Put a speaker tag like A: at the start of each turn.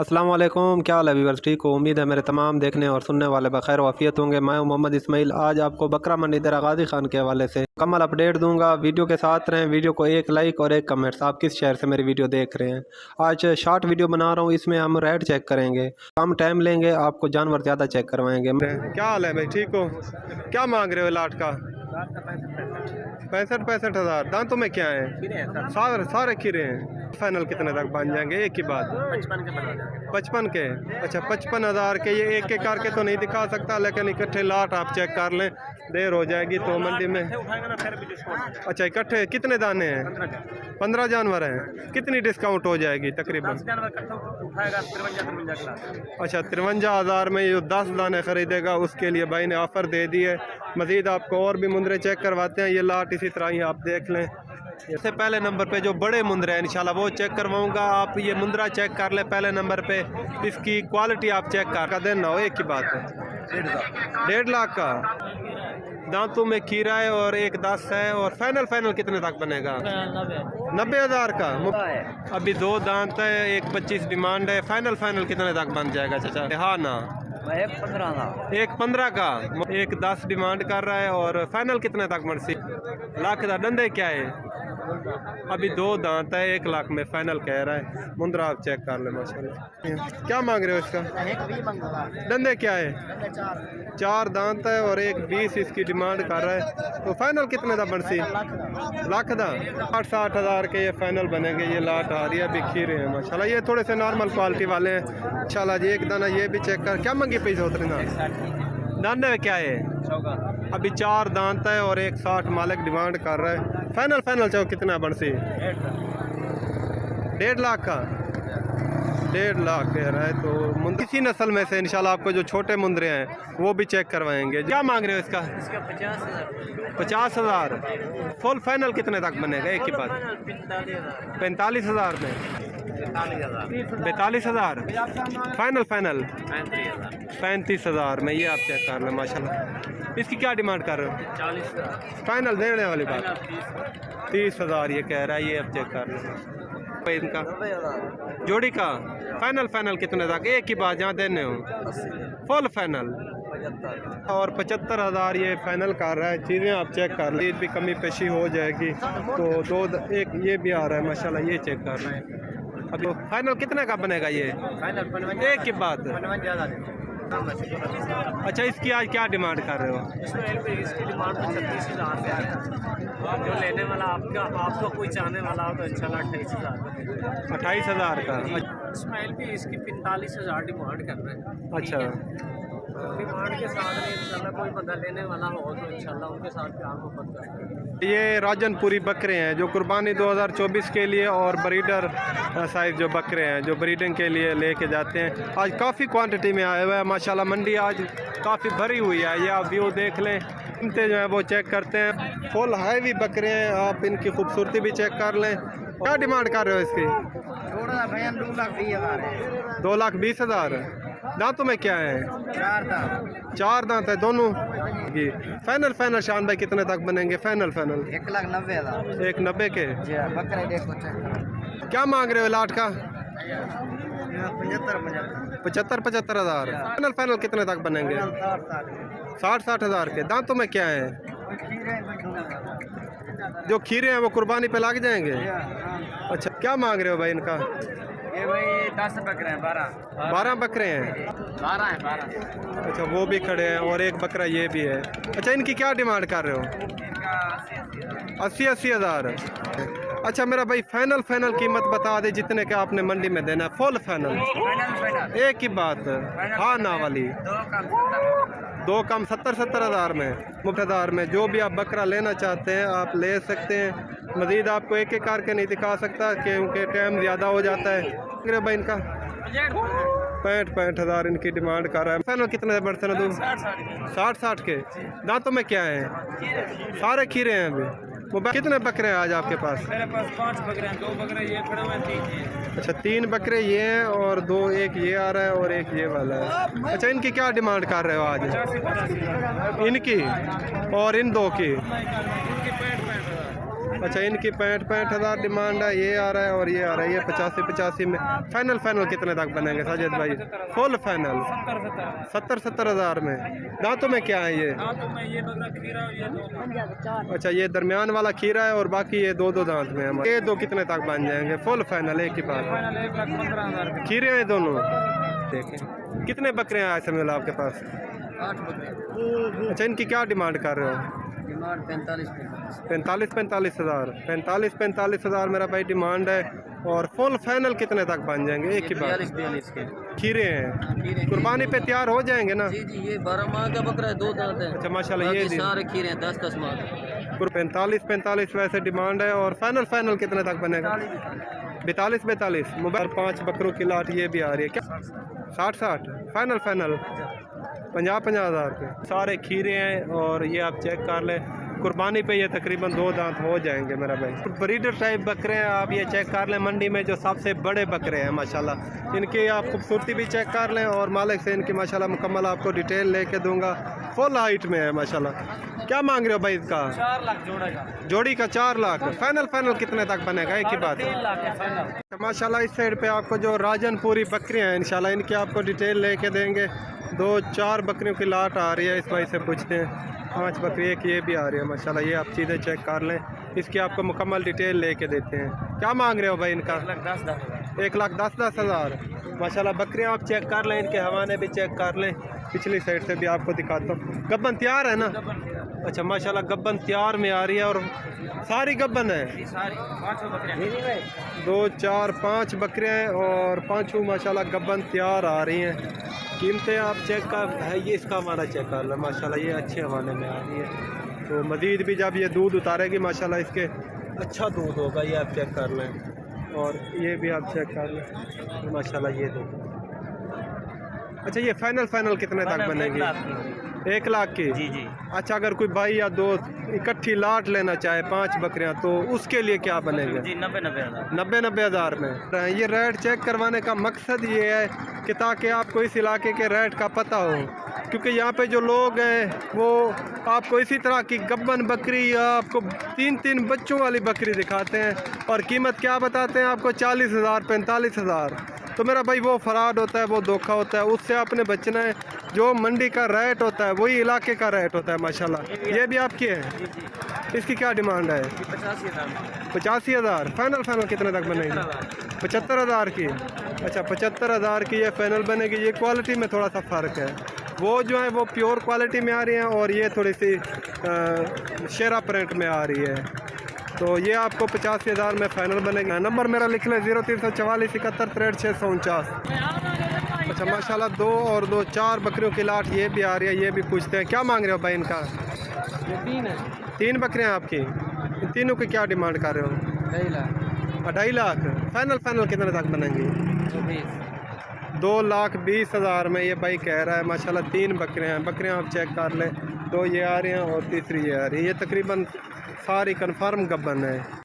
A: अस्सलाम वालेकुम, क्या हाल है व्यूअर्स? ठीक हो? उम्मीद है मेरे तमाम देखने और सुनने वाले बखैर वाफियत होंगे। मैं हूं मोहम्मद इस्माइल। आज आपको बकरा मंडी दरा गाजी खान के हवाले से कमल अपडेट दूंगा। वीडियो के साथ रहें। वीडियो को एक लाइक और एक कमेंट्स। आप किस शहर से मेरी वीडियो देख रहे हैं? आज शॉर्ट वीडियो बना रहा हूँ, इसमें हम रेट चेक करेंगे। कम टाइम लेंगे, आपको जानवर ज़्यादा चेक करवाएंगे। क्या हाल है भाई? ठीक हो? क्या मांग रहे हो लाट का? 65 हज़ार। दांतों में क्या है? सारे खीरे हैं। फाइनल कितने तक बन जाएंगे? एक ही बात, 55 के। अच्छा, 55 हज़ार के। ये एक एक करके तो नहीं दिखा सकता, लेकिन इकट्ठे लाट आप चेक कर लें, देर हो जाएगी तो मंडी में। अच्छा, इकट्ठे कितने दाने हैं? 15 जानवर हैं। कितनी डिस्काउंट हो जाएगी तकरीबन? अच्छा, 53 हज़ार में जो 10 दाने खरीदेगा उसके लिए भाई ने ऑफ़र दे दी है। मज़ीद आपको और भी मुंदरे चेक करवाते हैं। ये लाट इसी तरह ही आप देख लें। इससे पहले नंबर पे जो बड़े मुंदरे हैं इंशाल्लाह वो चेक करवाऊंगा। आप ये मुंदरा चेक कर ले पहले नंबर पे, इसकी क्वालिटी आप चेक कर देना हो। एक ही बात है, 1.5 लाख का। दांतों में खीरा है और एक 10 है। और फाइनल कितने तक बनेगा? 90 हज़ार का। अभी 2 दांत है, एक 25 डिमांड है। फाइनल कितने तक बन जाएगा चाचा? हाँ ना, 1.15 का। एक 10 डिमांड कर रहा है। और फाइनल कितने तक मर्सी? लाख का। धंधे क्या है? अभी 2 दांत है, 1 लाख में फाइनल कह रहा है। मुंद्रा आप चेक कर ले माशाल्लाह। क्या मांग रहे हो इसका? धंधे क्या है? 4 दांत है और एक 20 इसकी डिमांड कर रहा है। तो फाइनल कितने का बरसी? लाख का। 60 हज़ार के ये फाइनल बनेंगे। ये लाट आ रही है, अभी खीरे हैं माशाल्लाह। ये थोड़े से नॉर्मल क्वालिटी वाले हैं इंशाल्लाह जी। एक दाना ये भी चेक कर। क्या मंगी पैसे उतरे ना? दाने में क्या है? अभी 4 दांत है और एक 60 मालिक डिमांड कर रहा है। फाइनल चाहो कितना बरसी? 1.5 लाख का। 1.5 लाख कह रहा है। तो इसी नस्ल में से इंशाल्लाह आपको जो छोटे मुंदरे हैं वो भी चेक करवाएंगे। क्या मांग रहे हो इसका? 50 हज़ार। फुल फाइनल कितने तक बनेगा? एक ही बात, 45 हज़ार में। 42 हज़ार। फाइनल 35 हज़ार में। ये आप चेक कर लें माशाल्लाह। इसकी क्या डिमांड कर रहे हो? 40। फाइनल देने वाली बात 30 हज़ार ये कह रहा है। ये आप चेक कर लें। इनका जोड़ी का फाइनल कितने तक? एक ही बात, जहाँ देने हो फुल फाइनल। और 75 हज़ार ये फाइनल कर रहा है। चीज़ें आप चेक कर लें, भी कमी पेशी हो जाएगी। तो एक ये भी आ रहा है माशाल्लाह। ये चेक कर रहे हैं। अभी फाइनल कितने का बनेगा ये? एक ही बात। अच्छा, इसकी आज क्या डिमांड कर रहे हो?
B: इसकी डिमांड 36,000 जो लेने वाला आपका कोई चाहने वाला हो तो इंशाल्लाह 28,000।
A: 28 हज़ार का।
B: इस्माइल भी इसकी 45,000 डिमांड कर रहे हैं।
A: अच्छा,
B: डिमांड के साथ में इंशाल्लाह कोई बंदा लेने वाला हो तो इंशाल्लाह उनके साथ प्यार मोहब्बत करेंगे।
A: ये राजनपुरी बकरे हैं जो कुर्बानी 2024 के लिए और ब्रीडर साइज जो बकरे हैं जो ब्रीडिंग के लिए लेके जाते हैं। आज काफ़ी क्वांटिटी में आया हुआ है माशाल्लाह। मंडी आज काफ़ी भरी हुई है। ये आप व्यू देख लें। कीमतें जो है वो चेक करते हैं। फुल हैवी बकरे हैं। आप इनकी खूबसूरती भी चेक कर लें। क्या डिमांड कर रहे हो इसकी? 2,20,000। दांतों में क्या है? 4 दांत है दोनों। फाइनल शान भाई कितने तक बनेंगे? फाइनल
B: 1,90,000।
A: 1,90 के।
B: बकरे देखो चेक।
A: क्या मांग रहे हो लाट का? 75 हज़ार। फाइनल कितने तक बनेंगे? 60 हज़ार के। दांतों में क्या है? जो खीरे हैं वो कुर्बानी पे लग जाएंगे। अच्छा, क्या मांग रहे हो भाई इनका?
B: ये भाई 10 बकरे हैं।
A: 12 बकरे हैं।
B: 12।
A: अच्छा, वो भी खड़े हैं और एक बकरा ये भी है। अच्छा, इनकी क्या डिमांड कर रहे हो? 80 हज़ार। अच्छा मेरा भाई, फाइनल कीमत बता दे जितने का आपने मंडी में देना है। फुल फाइनल एक ही बात। हाँ ना वाली 2 कम 70 हज़ार में। मुफ्तदार में जो भी आप बकरा लेना चाहते हैं आप ले सकते हैं। मज़ीद आपको एक एक करके नहीं दिखा सकता क्योंकि टाइम ज़्यादा हो जाता है। भाई इनका 65 हज़ार इनकी डिमांड कर रहा है। फाइनल कितने बढ़ते हैं? 60 के। दांतों में क्या है? सारे खीरे हैं अभी। वो कितने बकरे हैं आज आपके पास?
B: मेरे पास 5 बकरे हैं। 2 बकरे ये खड़े हुए हैं, 3 ये।
A: अच्छा, 3 बकरे ये हैं और 2, एक ये आ रहा है और एक ये वाला है। अच्छा, इनकी क्या डिमांड कर रहे हो आज?
B: 85
A: इनकी और इन 2 की? अच्छा, इनकी 65,000 डिमांड है, ये आ रहा है और ये आ रहा है, ये 85 में। फाइनल कितने तक बनेंगे साजिद भाई? फुल फाइनल 70,000 में। दांतों में क्या है ये? अच्छा, ये दरमियान वाला खीरा है और बाकी ये दो दांत में है। ये दो कितने तक बन जाएंगे? फुल फाइनल एक ही बात। खीरे हैं दोनों। देखें कितने बकरे हैं ऐसे मिला आपके पास?
B: 8 बकरे।
A: अच्छा, इनकी क्या डिमांड कर रहे हो?
B: डिमांड
A: 45,000 हज़ार मेरा भाई डिमांड है। और फुल फाइनल कितने तक बन जाएंगे? एक ही बात।
B: 42 के
A: खीरे हैं, कुर्बानी पे तैयार हो जाएंगे ना?
B: जी जी, ये 12 माह का बकरा है, 2 दांत है।
A: अच्छा माशाल्लाह, ये
B: सारे खीरे हैं 10 माह।
A: 45 वैसे डिमांड है। और फाइनल कितने तक बनेगा? 42 मोबाइल 5 बकरों की लाट ये भी आ रही है क्या? 60 फाइनल 50 हज़ार के सारे खीरे हैं। और ये आप चेक कर लें, कुर्बानी पे ये तकरीबन 2 दांत हो जाएंगे मेरा भाई। ब्रीडर टाइप बकरे हैं, आप ये चेक कर लें। मंडी में जो सबसे बड़े बकरे हैं माशाल्लाह, इनकी आप खूबसूरती भी चेक कर लें और मालिक से इनकी माशाल्लाह मुकम्मल आपको डिटेल लेके दूंगा। फुल हाइट में है माशाल्लाह। क्या मांग रहे हो भाई इसका?
B: 4 लाख जोड़ेगा।
A: जोड़ी का 4 लाख। फाइनल कितने तक बनेगा? एक ही बात
B: 3 लाख है फाइनल।
A: माशाल्लाह इस साइड पे आपको जो राजनपुरी बकरियां हैं इंशाल्लाह इनकी आपको डिटेल लेके देंगे। 2-4 बकरियों की लाट आ रही है, इस भाई से पूछते हैं। 5 बकरी, एक ये भी आ रही है माशाल्लाह। ये आप चीज़ें चेक कर लें, इसकी आपको मुकम्मल डिटेल लेके देते हैं। क्या मांग रहे हो भाई इनका? 1,10,10 हज़ार माशाल्लाह। बकरियां आप चेक कर लें, इनके हवाने भी चेक कर लें। पिछली साइड से भी आपको दिखाता हूँ। गब्बन तैयार है ना? अच्छा माशाल्लाह, गब्बन तैयार में आ रही है और सारी गब्बन है। 2, 4, 5 बकरियाँ हैं और 5 माशाल्लाह गब्बन तैयार आ रही हैं। कीमतें आप चेक कर है, ये इसका हमारा चेक कर लें माशाल्लाह, ये अच्छे हवाले में आ रही है। तो मज़ीद भी जब ये दूध उतारेगी माशाल्लाह इसके अच्छा दूध होगा, ये आप चेक कर लें। और ये भी आप चेक कर लें माशाल्लाह, ये देखो। अच्छा, ये फाइनल कितने तक बनेगी? 1 लाख की।
B: जी जी।
A: अच्छा, अगर कोई भाई या दोस्त इकट्ठी लाट लेना चाहे 5 बकरियां, तो उसके लिए क्या बनेगा?
B: जी 90,000।
A: 90,000 में। ये रेट चेक करवाने का मकसद ये है कि ताकि आपको इस इलाके के रेट का पता हो, क्योंकि यहाँ पे जो लोग हैं वो आपको इसी तरह की गब्बन बकरी या आपको 3 बच्चों वाली बकरी दिखाते हैं और कीमत क्या बताते हैं आपको? 40,000 45,000। तो मेरा भाई वो फराड होता है, वो धोखा होता है, उससे आपने बचना है। जो मंडी का रेट होता है वही इलाके का रेट होता है माशाल्लाह। ये भी आपकी है? इसकी क्या डिमांड है? 85,000। फाइनल कितने तक बनेगी? 75,000 की। अच्छा, 75,000 की ये फाइनल बनेगी। ये क्वालिटी में थोड़ा सा फ़र्क है, वो जो है वो प्योर क्वालिटी में आ रही हैं और ये थोड़ी सी शेरा प्रिंट में आ रही है। तो ये आपको 85,000 में फ़ाइनल बनेगा। नंबर मेरा लिख लें 0344 71 63 649। अच्छा माशाल्लाह, 2 और 2 4 बकरियों की लाट ये भी आ रही है। ये भी पूछते हैं क्या मांग रहे हो भाई इनका?
B: ये 3 है।
A: 3 बकरियाँ आपकी। इन तीनों की क्या डिमांड कर रहे हो? 2.5 लाख। फाइनल कितने तक बनेंगी? 2,20,000 में ये भाई कह रहा है माशाल्लाह। 3 बकरियाँ हैं। बकरियाँ आप चेक कर लें, 2 ये आ रही हैं और तीसरी ये आ रही है। ये तकरीबन सारी कन्फर्म गब्बन है।